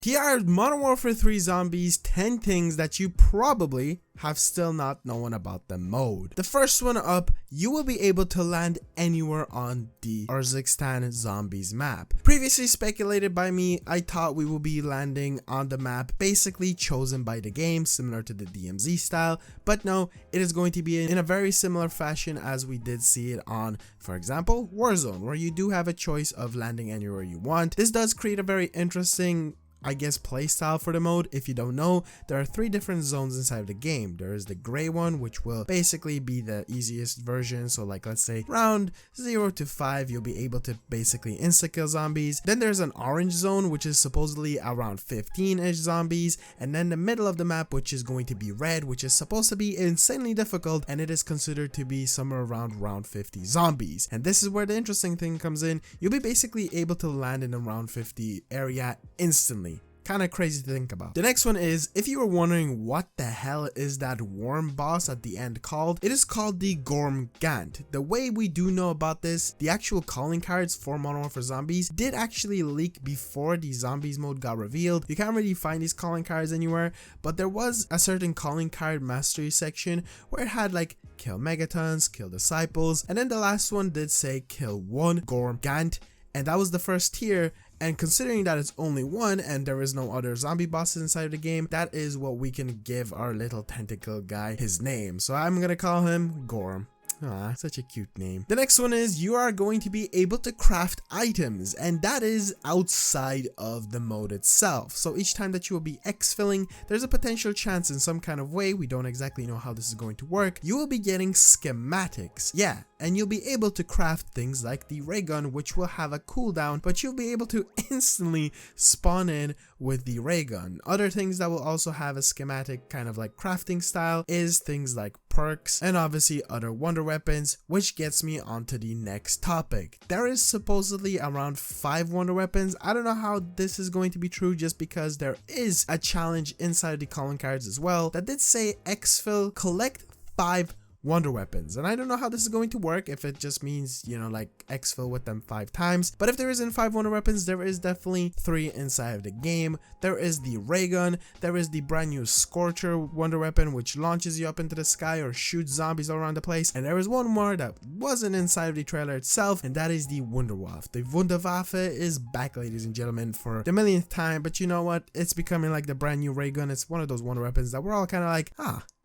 Here are Modern Warfare 3 Zombies 10 things that you probably have still not known about the mode. The first one up, you will be able to land anywhere on the Urzikstan Zombies map. Previously speculated by me, I thought we will be landing on the map basically chosen by the game, similar to the DMZ style, but no, it is going to be in a very similar fashion as we did see it on, for example, Warzone, where you do have a choice of landing anywhere you want. This does create a very interesting playstyle for the mode. If you don't know, there are 3 different zones inside of the game. There is the gray one, which will basically be the easiest version, so like let's say round 0 to 5 you'll be able to basically insta kill zombies. Then there's an orange zone, which is supposedly around 15-ish zombies, and then the middle of the map, which is going to be red, which is supposed to be insanely difficult, and it is considered to be somewhere around round 50 zombies. And this is where the interesting thing comes in. You'll be basically able to land in a round 50 area instantly. Kind of crazy to think about. The next one is, if you were wondering what the hell is that worm boss at the end called, it is called the Gorm Gant. The way we do know about this, the actual calling cards for Modern Warfare Zombies did actually leak before the Zombies mode got revealed. You can't really find these calling cards anywhere, but there was a certain calling card mastery section where it had like kill megatons, kill disciples, and then the last one did say kill one Gorm Gant, and that was the first tier. And considering that it's only one and there is no other zombie bosses inside of the game, that is what we can give our little tentacle guy his name. So I'm gonna call him Gorm. Ah, such a cute name. The next one is, you are going to be able to craft items, and that is outside of the mode itself. So each time that you will be exfilling, there's a potential chance in some kind of way, we don't exactly know how this is going to work, you will be getting schematics. Yeah, and you'll be able to craft things like the ray gun, which will have a cooldown, but you'll be able to instantly spawn in with the ray gun. Other things that will also have a schematic kind of like crafting style is things like perks and obviously other wonder weapons, which gets me onto the next topic. There is supposedly around 5 wonder weapons. I don't know how this is going to be true, just because there is a challenge inside the calling cards as well that did say exfil, collect 5 wonder weapons, and I don't know how this is going to work, if it just means, you know, like exfil with them 5 times, but if there isn't 5 wonder weapons, there is definitely 3 inside of the game. There is the ray gun, there is the brand new Scorcher wonder weapon, which launches you up into the sky or shoots zombies all around the place, and there is one more that wasn't inside of the trailer itself, and that is the Wunderwaffe. The Wunderwaffe is back, ladies and gentlemen, for the millionth time, but you know what, it's becoming like the brand new ray gun. It's one of those wonder weapons that we're all kind of like,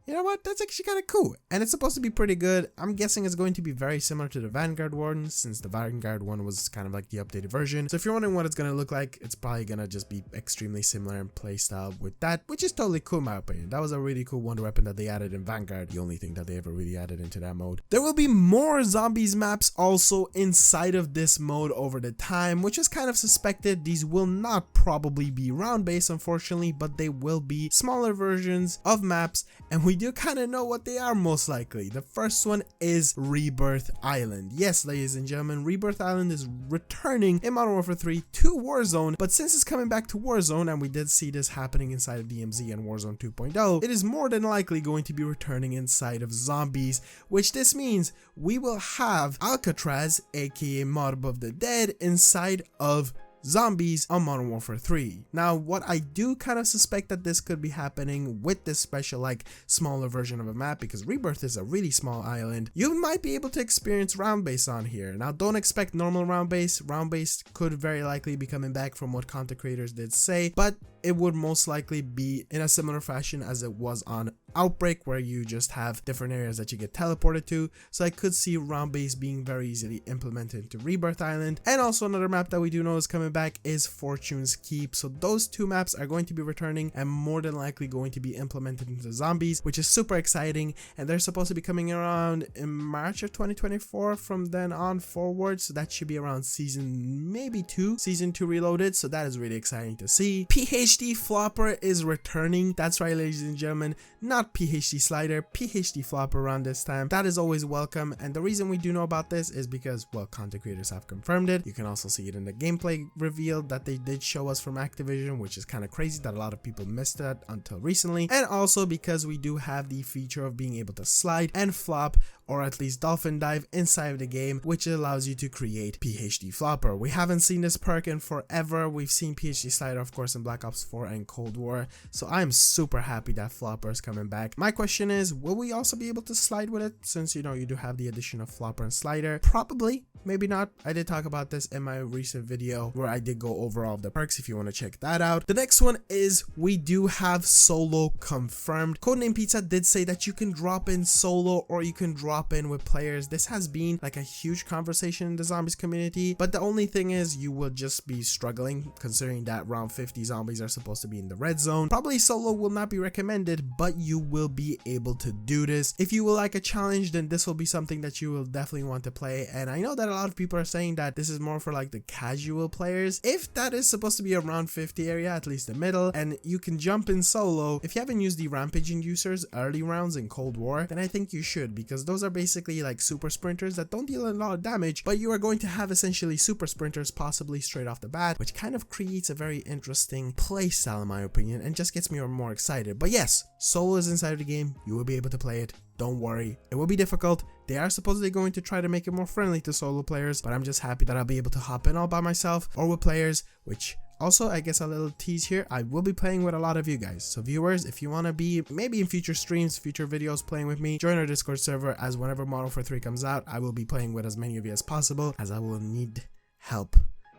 you know what, that's actually kind of cool, and it's supposed to be pretty good. I'm guessing it's going to be very similar to the Vanguard one, since the Vanguard one was kind of like the updated version. So if you're wondering what it's going to look like, it's probably going to just be extremely similar in playstyle with that, which is totally cool in my opinion. That was a really cool wonder weapon that they added in Vanguard, the only thing that they ever really added into that mode. There will be more zombies maps also inside of this mode over the time, which is kind of suspected. These will not probably be round based, unfortunately, but they will be smaller versions of maps, and we do kind of know what they are most likely. The first one is Rebirth Island. Yes, ladies and gentlemen, Rebirth Island is returning in Modern Warfare 3 to Warzone, but since it's coming back to Warzone, and we did see this happening inside of DMZ and Warzone 2.0, it is more than likely going to be returning inside of Zombies, which this means we will have Alcatraz, aka Mob of the Dead, inside of Zombies on Modern Warfare 3. Now, what I do kind of suspect that this could be happening with this special, like, smaller version of a map, because Rebirth is a really small island. You might be able to experience round base on here. Now, don't expect normal round base. Round base could very likely be coming back from what content creators did say, but it would most likely be in a similar fashion as it was on Outbreak, where you just have different areas that you get teleported to. So I could see round base being very easily implemented into Rebirth Island. And also another map that we do know is coming back is Fortune's Keep. So those 2 maps are going to be returning and more than likely going to be implemented into Zombies, which is super exciting, and they're supposed to be coming around in March of 2024 from then on forward. So that should be around season 2 Reloaded, so that is really exciting to see. PhD Flopper is returning. That's right, ladies and gentlemen, not not PhD slider, PhD flopper around this time. That is always welcome, and the reason we do know about this is because, well, content creators have confirmed it. You can also see it in the gameplay reveal that they did show us from Activision, which is kind of crazy that a lot of people missed that until recently, and also because we do have the feature of being able to slide and flop, or at least dolphin dive inside of the game, which allows you to create PhD flopper. We haven't seen this perk in forever. We've seen PhD slider, of course, in Black Ops 4 and Cold War, so I'm super happy that flopper is coming back. My question is, will we also be able to slide with it, since, you know, you do have the addition of flopper and slider? Probably, maybe not. I did talk about this in my recent video where I did go over all of the perks if you want to check that out. The next one is we do have solo confirmed. Codename Pizza did say that you can drop in solo or you can drop in with players. This has been like a huge conversation in the zombies community, but the only thing is you will just be struggling considering that round 50 zombies are supposed to be in the red zone. Probably solo will not be recommended, but you will be able to do this. If you will like a challenge, then this will be something that you will definitely want to play, and I know that a lot of people are saying that this is more for like the casual players. If that is supposed to be a round 50 area, at least the middle, and you can jump in solo, if you haven't used the rampage inducers early rounds in Cold War, then I think you should, because those are basically like super sprinters that don't deal a lot of damage, but you are going to have essentially super sprinters possibly straight off the bat, which kind of creates a very interesting playstyle in my opinion, and just gets me more excited. But yes, solo is inside of the game. You will be able to play it. Don't worry, it will be difficult. They are supposedly going to try to make it more friendly to solo players, but I'm just happy that I'll be able to hop in all by myself or with players, which also, I guess a little tease here, I will be playing with a lot of you guys. So viewers, if you want to be maybe in future streams, future videos playing with me, join our Discord server, as whenever Modern Warfare 3 comes out, I will be playing with as many of you as possible, as I will need help.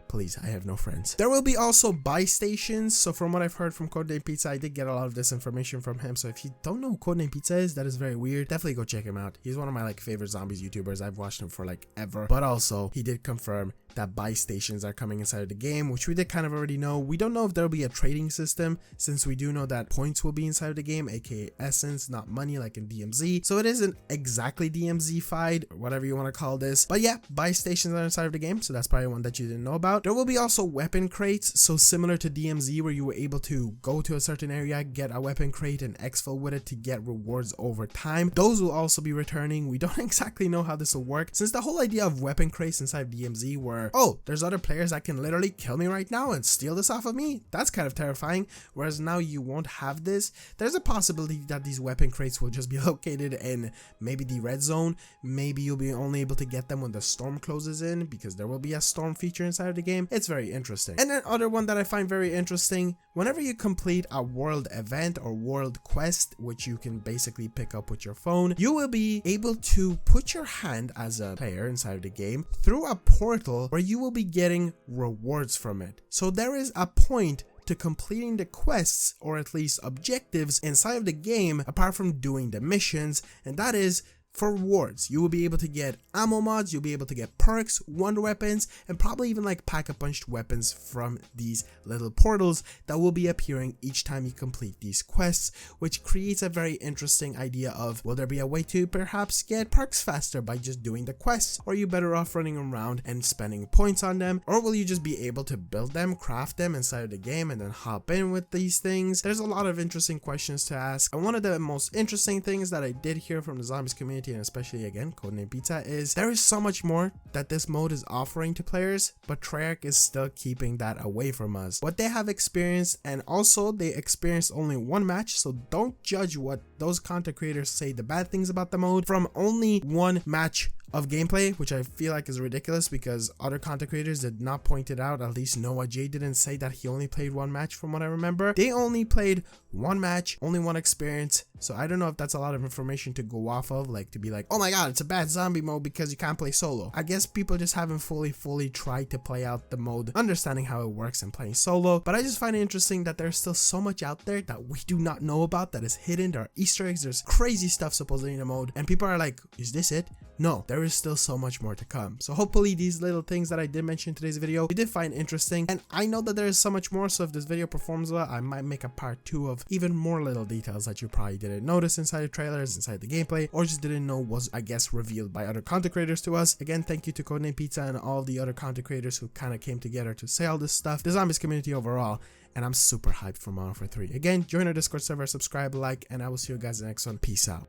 Please, I have no friends. There will be also buy stations. So from what I've heard from Codename Pizza, I did get a lot of this information from him. So if you don't know who Codename Pizza is, that is very weird. Definitely go check him out. He's one of my like favorite zombies YouTubers. I've watched him for like ever. But also, he did confirm that buy stations are coming inside of the game, which we did kind of already know. We don't know if there'll be a trading system, since we do know that points will be inside of the game, aka essence, not money like in DMZ. So it isn't exactly DMZ-fied, or whatever you want to call this. But yeah, buy stations are inside of the game, so that's probably one that you didn't know about. There will be also weapon crates, so similar to DMZ where you were able to go to a certain area, get a weapon crate and exfil with it to get rewards over time. Those will also be returning. We don't exactly know how this will work, since the whole idea of weapon crates inside of DMZ were, oh, there's other players that can literally kill me right now and steal this off of me. That's kind of terrifying. Whereas now you won't have this. There's a possibility that these weapon crates will just be located in maybe the red zone. Maybe you'll be only able to get them when the storm closes in, because there will be a storm feature inside of the game. It's very interesting. And then other one that I find very interesting, whenever you complete a world event or world quest, which you can basically pick up with your phone, you will be able to put your hand as a player inside of the game through a portal where you will be getting rewards from it. So there is a point to completing the quests, or at least objectives inside of the game, apart from doing the missions, and that is for rewards. You will be able to get ammo mods, you'll be able to get perks, wonder weapons, and probably even like pack-a-punched weapons from these little portals that will be appearing each time you complete these quests, which creates a very interesting idea of, will there be a way to perhaps get perks faster by just doing the quests, or are you better off running around and spending points on them, or will you just be able to build them, craft them inside of the game, and then hop in with these things? There's a lot of interesting questions to ask, and one of the most interesting things that I did hear from the zombies community, and especially again Codename Pizza, is there is so much more that this mode is offering to players, but Treyarch is still keeping that away from us. What they have experienced, and also they experienced only one match, so don't judge what those content creators say the bad things about the mode from only one match of gameplay, which I feel like is ridiculous, because other content creators did not point it out. At least Noah J didn't say that he only played one match from what I remember. They only played one match, only one experience, so I don't know if that's a lot of information to go off of, like to be like, oh my god, it's a bad zombie mode because you can't play solo. I guess people just haven't fully tried to play out the mode, understanding how it works and playing solo. But I just find it interesting that there's still so much out there that we do not know about, that is hidden. There are Easter eggs, there's crazy stuff supposedly in the mode, and people are like, is this it? No, there is still so much more to come. So hopefully these little things that I did mention in today's video, you did find interesting. And I know that there is so much more, so if this video performs well, I might make a part 2 of even more little details that you probably didn't notice inside the trailers, inside the gameplay, or just didn't know was, I guess, revealed by other content creators to us. Again, thank you to Codename Pizza and all the other content creators who kind of came together to say all this stuff, the Zombies community overall, and I'm super hyped for Modern Warfare 3. Again, join our Discord server, subscribe, like, and I will see you guys in the next one. Peace out.